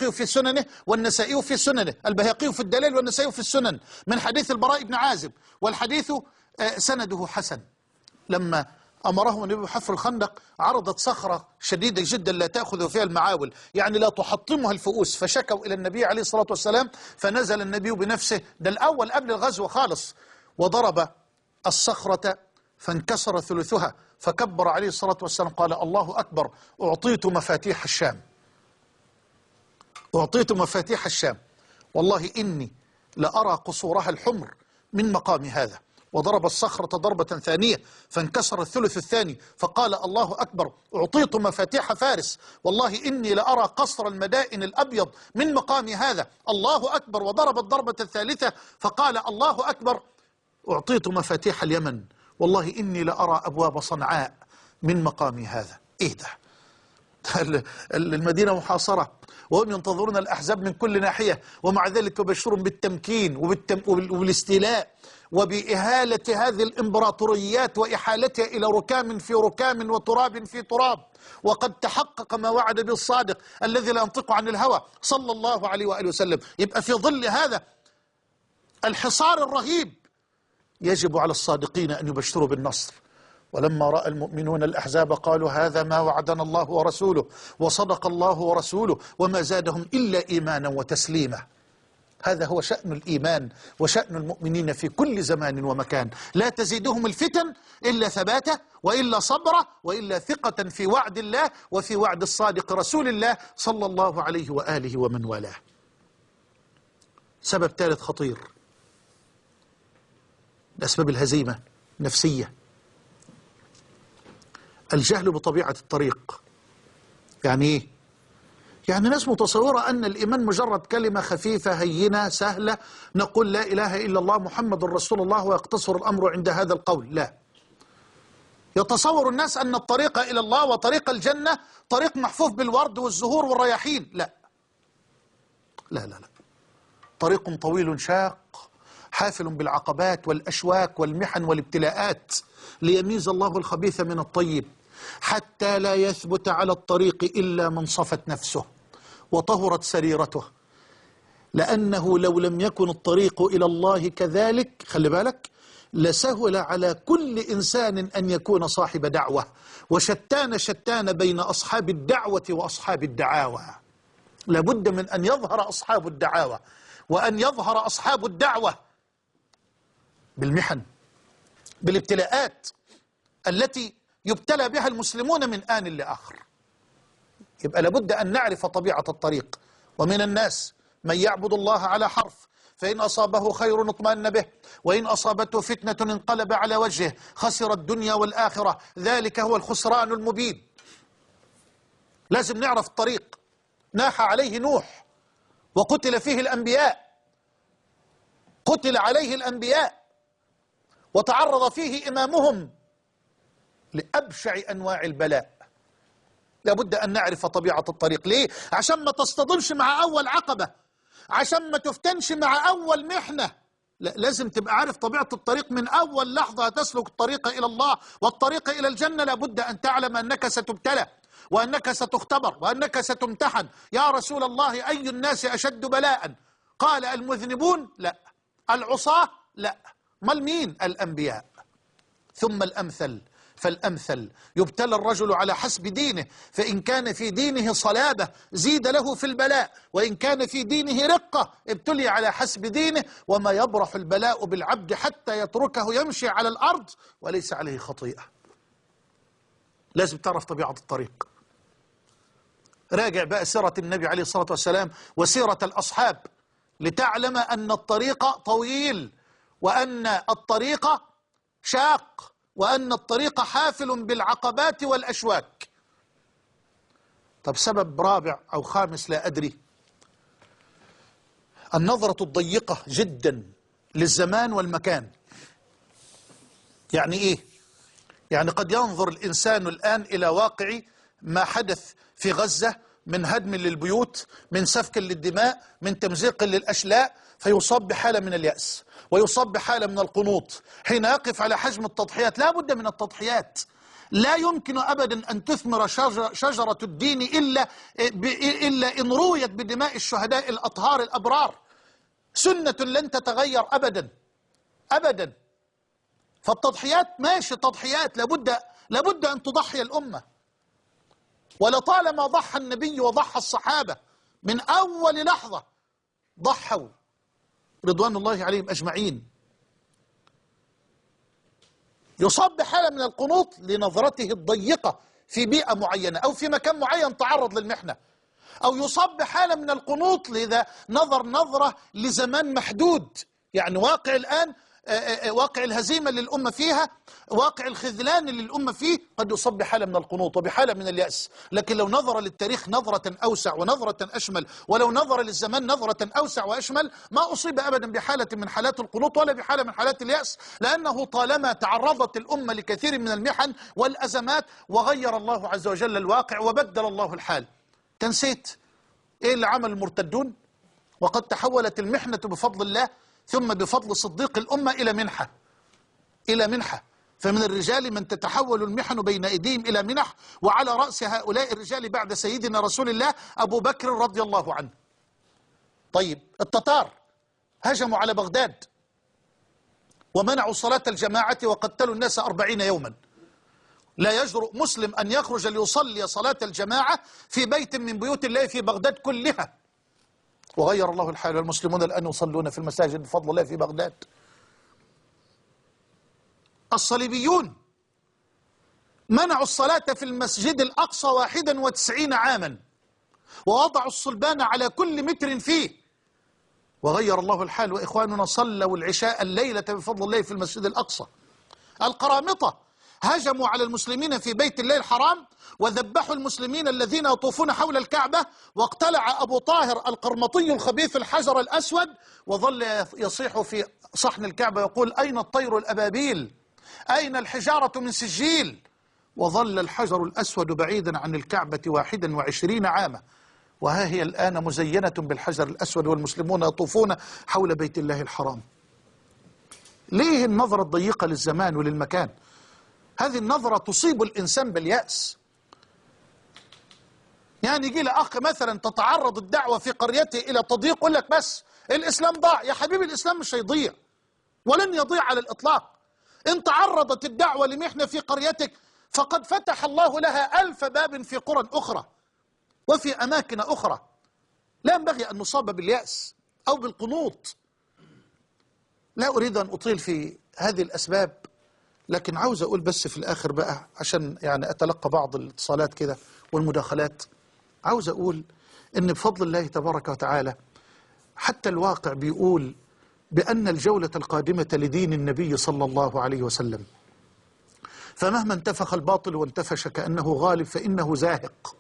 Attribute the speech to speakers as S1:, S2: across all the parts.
S1: البيهقي في سننه والنسائي في سننه، البيهقي في الدلائل والنسائي في السنن، من حديث البراء بن عازب، والحديث سنده حسن. لما أمرهم النبي بحفر الخندق عرضت صخرة شديدة جدا لا تأخذ فيها المعاول، يعني لا تحطمها الفؤوس، فشكوا إلى النبي عليه الصلاة والسلام، فنزل النبي بنفسه، ده الأول قبل الغزو خالص، وضرب الصخرة فانكسر ثلثها، فكبر عليه الصلاة والسلام قال: الله أكبر، أعطيت مفاتيح الشام، أعطيت مفاتيح الشام، والله إني لأرى قصورها الحمر من مقام هذا. وضرب الصخرة ضربة ثانية فانكسر الثلث الثاني، فقال: الله أكبر، أعطيت مفاتيح فارس، والله إني لأرى قصر المدائن الأبيض من مقام هذا. الله أكبر. وضرب الضربة الثالثة فقال: الله أكبر، أعطيت مفاتيح اليمن، والله إني لأرى أبواب صنعاء من مقام هذا. إيه ده؟ المدينة محاصرة وهم ينتظرون الأحزاب من كل ناحية، ومع ذلك يبشرون بالتمكين وبالاستيلاء وبإهالة هذه الإمبراطوريات وإحالتها إلى ركام في ركام وتراب في تراب. وقد تحقق ما وعد به الصادق الذي لا ينطق عن الهوى صلى الله عليه وآله وسلم. يبقى في ظل هذا الحصار الرهيب يجب على الصادقين أن يبشروا بالنصر. ولما رأى المؤمنون الأحزاب قالوا: هذا ما وعدنا الله ورسوله وصدق الله ورسوله وما زادهم إلا إيمانا وتسليما. هذا هو شأن الإيمان وشأن المؤمنين في كل زمان ومكان، لا تزيدهم الفتن إلا ثباتا وإلا صبرا وإلا ثقة في وعد الله وفي وعد الصادق رسول الله صلى الله عليه وآله ومن والاه. سبب ثالث خطير، أسباب الهزيمة نفسية، الجهل بطبيعة الطريق. يعني إيه؟ يعني ناس متصورة أن الإيمان مجرد كلمة خفيفة هينة سهلة، نقول لا إله إلا الله محمد رسول الله ويقتصر الأمر عند هذا القول. لا، يتصور الناس أن الطريق إلى الله وطريق الجنة طريق محفوف بالورد والزهور والرياحين. لا لا لا لا، طريق طويل شاق حافل بالعقبات والأشواك والمحن والابتلاءات، ليميز الله الخبيث من الطيب، حتى لا يثبت على الطريق إلا من صفت نفسه وطهرت سريرته. لأنه لو لم يكن الطريق إلى الله كذلك، خلي بالك، لسهل على كل إنسان أن يكون صاحب دعوة، وشتان بين أصحاب الدعوة وأصحاب الدعاوى. لابد من أن يظهر أصحاب الدعاوى وأن يظهر أصحاب الدعوة بالمحن، بالابتلاءات التي يبتلى بها المسلمون من آن لآخر. يبقى لابد أن نعرف طبيعة الطريق. ومن الناس من يعبد الله على حرف، فإن أصابه خير اطمأن به، وإن أصابته فتنة انقلب على وجهه، خسر الدنيا والآخرة، ذلك هو الخسران المبين. لازم نعرف الطريق. ناح عليه نوح وقتل فيه الأنبياء، قتل عليه الأنبياء وتعرض فيه إمامهم لأبشع أنواع البلاء. لابد أن نعرف طبيعة الطريق. ليه؟ عشان ما تصطدمش مع أول عقبة، عشان ما تفتنش مع أول محنة. لا، لازم تبقى عارف طبيعة الطريق من أول لحظة تسلك الطريق إلى الله والطريق إلى الجنة. لابد أن تعلم أنك ستبتلى وأنك ستختبر وأنك ستمتحن. يا رسول الله، أي الناس أشد بلاء؟ قال: المذنبون. لا. العصاة. لا. مال مين؟ الأنبياء. ثم الأمثل فالأمثل. يبتلى الرجل على حسب دينه، فإن كان في دينه صلابة زيد له في البلاء، وإن كان في دينه رقة ابتلي على حسب دينه. وما يبرح البلاء بالعبد حتى يتركه يمشي على الأرض وليس عليه خطيئة. لازم تعرف طبيعة الطريق. راجع بقى سيرة النبي عليه الصلاة والسلام وسيرة الأصحاب لتعلم أن الطريق طويل، وأن الطريق شاق، وأن الطريق حافل بالعقبات والأشواك. طب سبب رابع أو خامس لا أدري، النظرة الضيقة جدا للزمان والمكان. يعني إيه؟ يعني قد ينظر الإنسان الآن إلى واقع ما حدث في غزة من هدم للبيوت، من سفك للدماء، من تمزيق للأشلاء، فيصاب بحالة من اليأس ويصاب بحالة من القنوط حين يقف على حجم التضحيات. لا بد من التضحيات، لا يمكن أبدا أن تثمر شجرة الدين إلا إن رويت بدماء الشهداء الأطهار الأبرار. سنة لن تتغير أبدا أبدا. فالتضحيات ماشي، تضحيات لابد أن تضحي الأمة. ولطالما ضحى النبي وضحى الصحابة من أول لحظة، ضحوا رضوان الله عليهم أجمعين. يصاب بحالة من القنوط لنظرته الضيقة في بيئة معينة أو في مكان معين تعرض للمحنة، أو يصاب بحالة من القنوط لذا نظرة لزمان محدود. يعني واقع الآن، واقع الهزيمة للأمة فيها، واقع الخذلان للأمة فيه، قد يصاب بحالة من القنوط وبحالة من اليأس. لكن لو نظر للتاريخ نظرة أوسع ونظرة أشمل، ولو نظر للزمان نظرة أوسع وأشمل، ما أصيب أبدا بحالة من حالات القنوط ولا بحالة من حالات اليأس، لأنه طالما تعرضت الأمة لكثير من المحن والأزمات وغير الله عز وجل الواقع وبدل الله الحال. تنسيت إيه اللي عمل المرتدون؟ وقد تحولت المحنة بفضل الله ثم بفضل صديق الأمة إلى منحة. فمن الرجال من تتحول المحن بين أيديهم إلى منح، وعلى رأس هؤلاء الرجال بعد سيدنا رسول الله أبو بكر رضي الله عنه. طيب، التتار هجموا على بغداد ومنعوا صلاة الجماعة وقتلوا الناس 40 يوما. لا يجرؤ مسلم أن يخرج ليصلي صلاة الجماعة في بيت من بيوت الله في بغداد كلها. وغير الله الحال، والمسلمون الآن يصلون في المساجد بفضل الله في بغداد. الصليبيون منعوا الصلاة في المسجد الأقصى 91 عاما، ووضعوا الصلبان على كل متر فيه. وغير الله الحال، وإخواننا صلوا العشاء الليلة بفضل الله في المسجد الأقصى. القرامطة هجموا على المسلمين في بيت الله الحرام وذبحوا المسلمين الذين يطوفون حول الكعبة، واقتلع أبو طاهر القرمطي الخبيث الحجر الأسود، وظل يصيح في صحن الكعبة يقول: أين الطير الأبابيل؟ أين الحجارة من سجيل؟ وظل الحجر الأسود بعيدا عن الكعبة 21 عاما، وها هي الآن مزينة بالحجر الأسود والمسلمون يطوفون حول بيت الله الحرام. ليه النظرة الضيقة للزمان وللمكان؟ هذه النظرة تصيب الإنسان باليأس. يعني يجي لأخ مثلا تتعرض الدعوة في قريته إلى تضييق، يقول لك بس الإسلام ضاع. يا حبيبي، الإسلام مش هيضيع ولن يضيع على الإطلاق. إن تعرضت الدعوة لمحنة في قريتك فقد فتح الله لها 1000 باب في قرى أخرى وفي أماكن أخرى. لا ينبغي أن نصاب باليأس أو بالقنوط. لا أريد أن أطيل في هذه الأسباب، لكن عاوز أقول بس في الآخر بقى، عشان يعني أتلقى بعض الاتصالات كده والمداخلات. عاوز أقول إن بفضل الله تبارك وتعالى حتى الواقع بيقول بأن الجولة القادمة لدين النبي صلى الله عليه وسلم، فمهما انتفخ الباطل وانتفش كأنه غالب فإنه زاهق،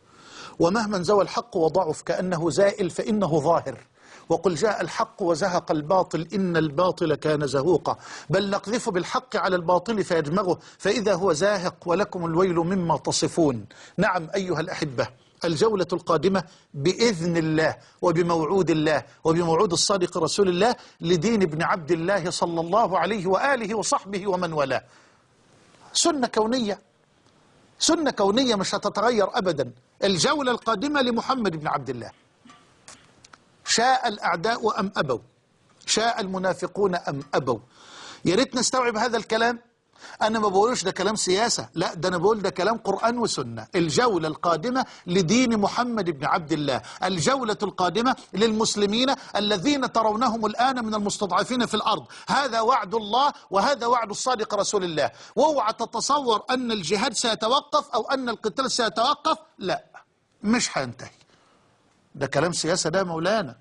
S1: ومهما انزوى الحق وضعف كأنه زائل فإنه ظاهر. وقل جاء الحق وزهق الباطل إن الباطل كان زهوقا، بل نقذف بالحق على الباطل فيدمغه فإذا هو زاهق ولكم الويل مما تصفون. نعم أيها الأحبة، الجولة القادمة بإذن الله وبموعود الله وبموعود الصادق رسول الله لدين ابن عبد الله صلى الله عليه وآله وصحبه ومن والاه. سنة كونية، سنة كونية مش هتتغير أبدا. الجولة القادمة لمحمد بن عبد الله، شاء الأعداء أم أبوا، شاء المنافقون أم أبوا. يا ريت نستوعب هذا الكلام. أنا ما بقولش ده كلام سياسة، لا، ده أنا بقول ده كلام قرآن وسنة. الجولة القادمة لدين محمد بن عبد الله، الجولة القادمة للمسلمين الذين ترونهم الآن من المستضعفين في الأرض. هذا وعد الله وهذا وعد الصادق رسول الله. واوعى تتصور أن الجهاد سيتوقف أو أن القتال سيتوقف، لا، مش هينتهي. ده كلام سياسة ده مولانا،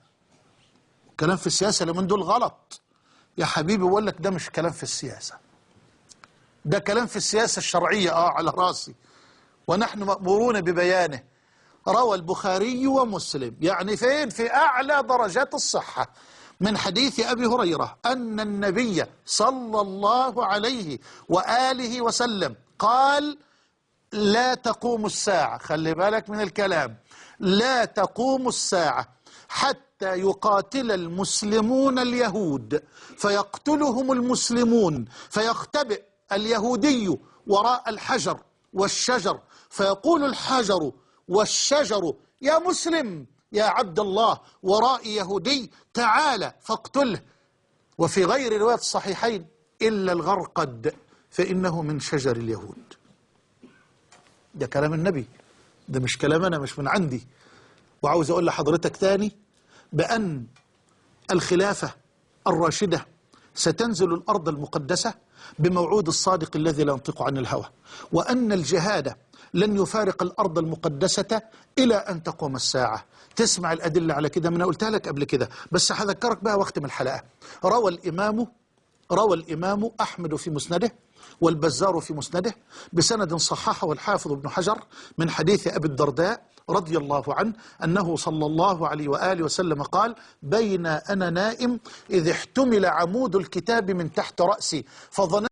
S1: كلام في السياسة اللي من دول غلط يا حبيبي. بقول لك ده مش كلام في السياسة، ده كلام في السياسة الشرعية. على راسي، ونحن مأمورون ببيانه. روى البخاري ومسلم، يعني فين؟ في أعلى درجات الصحة، من حديث أبي هريرة أن النبي صلى الله عليه وآله وسلم قال: لا تقوم الساعة، خلي بالك من الكلام، لا تقوم الساعة حتى يقاتل المسلمون اليهود فيقتلهم المسلمون، فيختبئ اليهودي وراء الحجر والشجر، فيقول الحجر والشجر يا مسلم يا عبد الله ورائي يهودي تعال فاقتله. وفي غير رواية الصحيحين إلا الغرقد فإنه من شجر اليهود. ده كلام النبي، ده مش كلام أنا، مش من عندي. وعاوز أقول لحضرتك تاني بأن الخلافة الراشدة ستنزل الأرض المقدسة بموعود الصادق الذي لا ينطق عن الهوى، وأن الجهاد لن يفارق الأرض المقدسة إلى أن تقوم الساعة. تسمع الأدلة على كده، من قلتها لك قبل كده بس هذكرك بها وقت من الحلقة. روى الإمام أحمد في مسنده والبزار في مسنده بسند صححه الحافظ ابن حجر من حديث أبي الدرداء رضي الله عنه أنه صلى الله عليه وآله وسلم قال: بين أنا نائم إذ احتمل عمود الكتاب من تحت رأسي فظننت